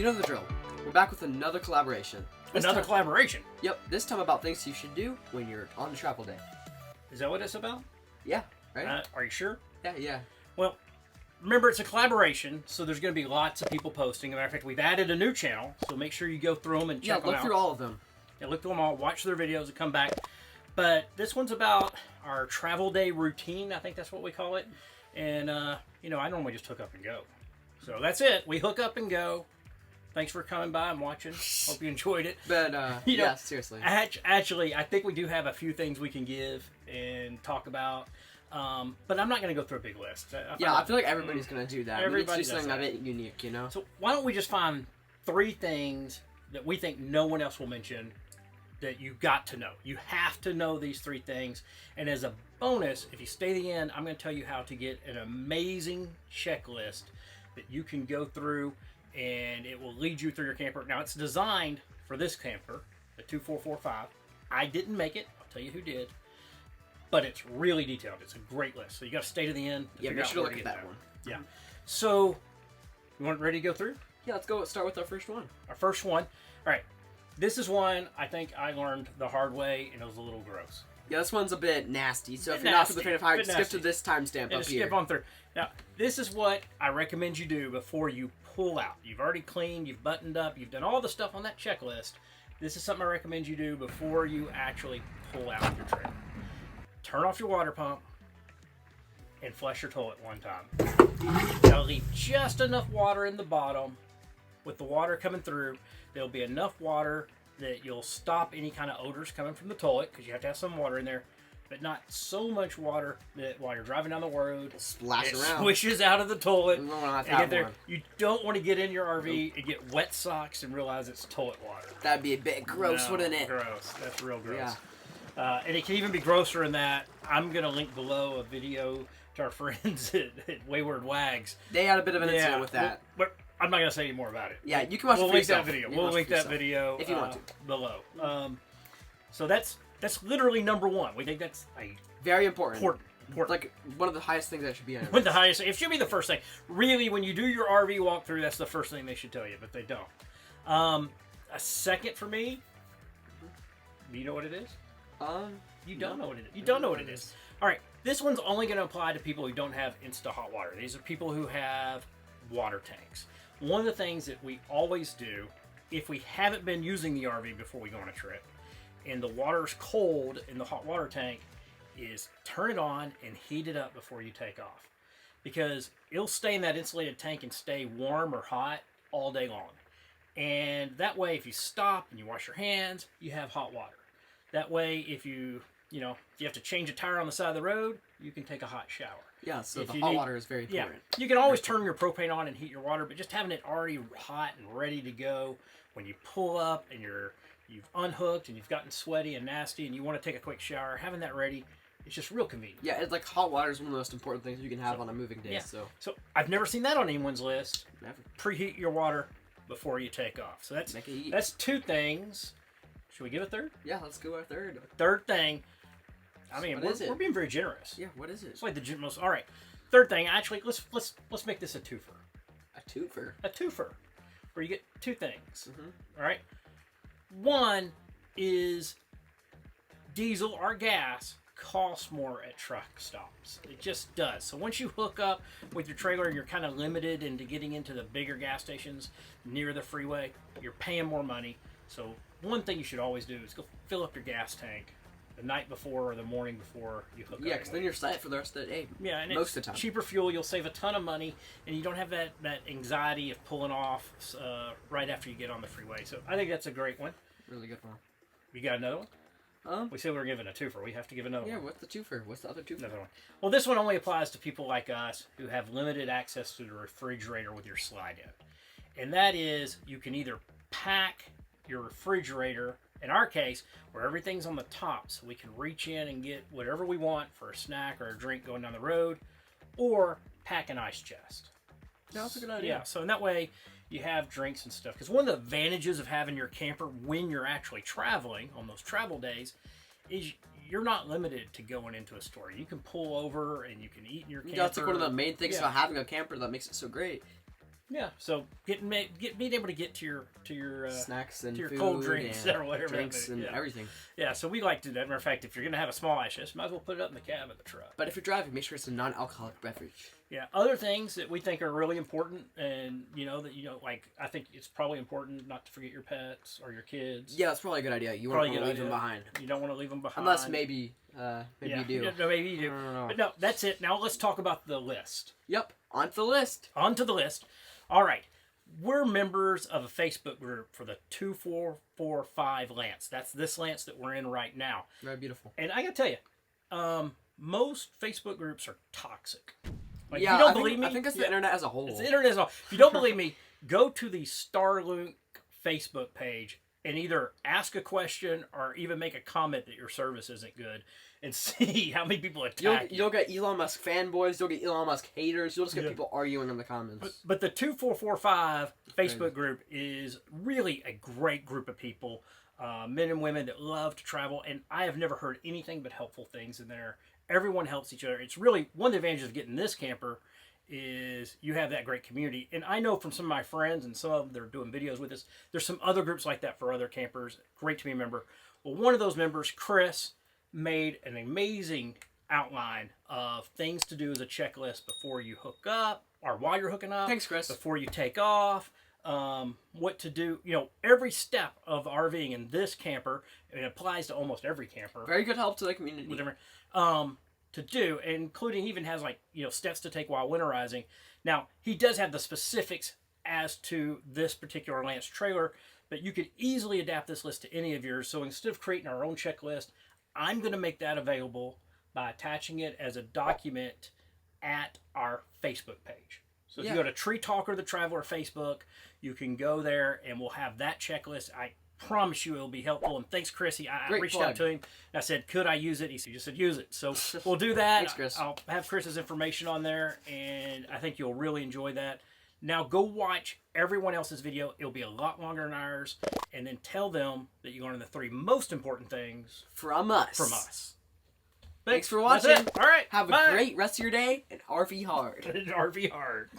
You know the drill. We're back with another collaboration. Another collaboration? Yep, this time about things you should do when you're on a travel day. Is that what it's about? Yeah, right? Are you sure? Yeah. Well, remember, it's a collaboration, so there's going to be lots of people posting. As a matter of fact, we've added a new channel, so make sure you go through them and check them out. Yeah, look through all of them. Yeah, look through them all, watch their videos, and come back. But this one's about our travel day routine. I think that's what we call it. And, I normally just hook up and go. So that's it. We hook up and go. Thanks for coming by and watching. Hope you enjoyed it. But, yeah, seriously. Actually, I think we do have a few things we can give and talk about. But I'm not going to go through a big list. I feel like everybody's going to do that. Everybody does something a bit unique, you know? So why don't we just find 3 things that we think no one else will mention that you got to know. You have to know these 3 things. And as a bonus, if you stay to the end, I'm going to tell you how to get an amazing checklist that you can go through, and it will lead you through your camper. Now, it's designed for this camper, the 2445. I didn't make it. I'll tell you who did. But it's really detailed. It's a great list. So you got to stay to the end. Yeah, make sure to look at that one. Yeah. So, you want ready to go through? Yeah, let's go start with our first one. Our first one. All right. This is one I think I learned the hard way, and it was a little gross. Yeah, this one's a bit nasty. So if you're not the fan of hard, skip to this timestamp up here. Skip on through. Now, this is what I recommend you do before you pull out. You've already cleaned, you've buttoned up, you've done all the stuff on that checklist. This is something I recommend you do before you actually pull out your trailer. Turn off your water pump and flush your toilet one time. Now leave just enough water in the bottom. With the water coming through, there'll be enough water that you'll stop any kind of odors coming from the toilet, because you have to have some water in there, but not so much water that while you're driving down the road, splash around, swishes out of the toilet. You don't want to get in your RV and get wet socks and realize it's toilet water. That'd be a bit gross, wouldn't it? Gross. That's real gross. Yeah. And it can even be grosser than that. I'm going to link below a video to our friends at Wayward Waggs. They had a bit of an incident with that. But I'm not going to say any more about it. Yeah, you can watch we'll link that video. We'll link that video if you want to below. So that's literally number 1. We think that's very important. Important. Like one of the highest things that should be on it. The highest. It should be the first thing. Really, when you do your RV walkthrough, that's the first thing they should tell you, but they don't. A second for me. Do you know what it is? You don't know what it is. You don't know what it is. All right. This one's only going to apply to people who don't have instant hot water. These are people who have water tanks. One of the things that we always do, if we haven't been using the RV before we go on a trip, and the water's cold in the hot water tank, is turn it on and heat it up before you take off. Because it'll stay in that insulated tank and stay warm or hot all day long. And that way, if you stop and you wash your hands, you have hot water. That way, if you have to change a tire on the side of the road, you can take a hot shower. Yeah, so the hot water is very important. Yeah, you can always turn your propane on and heat your water, but just having it already hot and ready to go when you pull up and you've unhooked and you've gotten sweaty and nasty and you want to take a quick shower, having that ready, it's just real convenient. Yeah, it's like hot water is one of the most important things you can have on a moving day. Yeah. So I've never seen that on anyone's list. Never. Preheat your water before you take off. So that's 2 things. Should we give a third? Yeah, let's go our third. Third thing. I mean, we're being very generous. Yeah, what is it? It's like the most. All right. Third thing. Actually, let's make this a twofer. A twofer. A twofer, where you get 2 things. Mm-hmm. All right. One is diesel or gas costs more at truck stops. It just does. So once you hook up with your trailer, you're kind of limited into getting into the bigger gas stations near the freeway. You're paying more money. So one thing you should always do is go fill up your gas tank the night before or the morning before you hook up. Yeah, because then you're set for the rest of the day. Yeah, and most of the time. Cheaper fuel, you'll save a ton of money, and you don't have that anxiety of pulling off right after you get on the freeway. So I think that's a great one. Really good one. You got another one? We said we were giving a twofer. We have to give another one. Yeah, what's the twofer? What's the other twofer? Another one. Well, this one only applies to people like us who have limited access to the refrigerator with your slide in. And that is, you can either pack your refrigerator, in our case, where everything's on the top, so we can reach in and get whatever we want for a snack or a drink going down the road, or pack an ice chest. No, that's a good idea. Yeah, so in that way, you have drinks and stuff. Because one of the advantages of having your camper when you're actually traveling on those travel days is you're not limited to going into a store. You can pull over and you can eat in your camper. Yeah, that's like one of the main things about having a camper that makes it so great. Yeah, so being able to get to your snacks and to your food cold drinks or whatever, drinks and everything. Yeah, so we like to do that. Matter of fact, if you're gonna have a small ice chest, might as well put it up in the cab of the truck. But if you're driving, make sure it's a non-alcoholic beverage. Yeah, other things that we think are really important, and like I think it's probably important not to forget your pets or your kids. Yeah, that's probably a good idea. You won't want to leave them behind. You don't want to leave them behind, unless maybe you do. No, maybe you do. No. But no, that's it. Now let's talk about the list. Yep, on to the list. On to the list. All right. We're members of a Facebook group for the 2445 Lance. That's this Lance that we're in right now. Very beautiful. And I gotta tell you, most Facebook groups are toxic. Like, yeah, if you don't believe me, I think it's the internet as a whole. It's the internet as a whole. If you don't believe me, go to the Starlink Facebook page and either ask a question or even make a comment that your service isn't good and see how many people attack you. You'll get Elon Musk fanboys, you'll get Elon Musk haters, you'll just get people arguing in the comments. But the 2445 Facebook group is really a great group of people, men and women that love to travel, and I have never heard anything but helpful things in there. Everyone helps each other. It's really one of the advantages of getting this camper is you have that great community. And I know from some of my friends and some of them that are doing videos with us, there's some other groups like that for other campers. Great to be a member. Well, one of those members, Chris, made an amazing outline of things to do as a checklist before you hook up or while you're hooking up. Thanks, Chris. Before you take off, what to do. Every step of RVing in this camper, it applies to almost every camper. Very good help to the community. Whatever. To do, including even has steps to take while winterizing. Now, he does have the specifics as to this particular Lance trailer, but you could easily adapt this list to any of yours. So instead of creating our own checklist, I'm going to make that available by attaching it as a document at our Facebook page. So if you go to Tree Talker the Traveler Facebook, you can go there and we'll have that checklist. I promise you it'll be helpful. And thanks, Chris. I reached out to him and I said, could I use it? He just said, use it. So we'll do that. Thanks, Chris. I'll have Chris's information on there, and I think you'll really enjoy that. Now go watch everyone else's video. It'll be a lot longer than ours. And then tell them that you learned the 3 most important things from us. Thanks for watching. All right. Have a great rest of your day and RV hard. RV hard.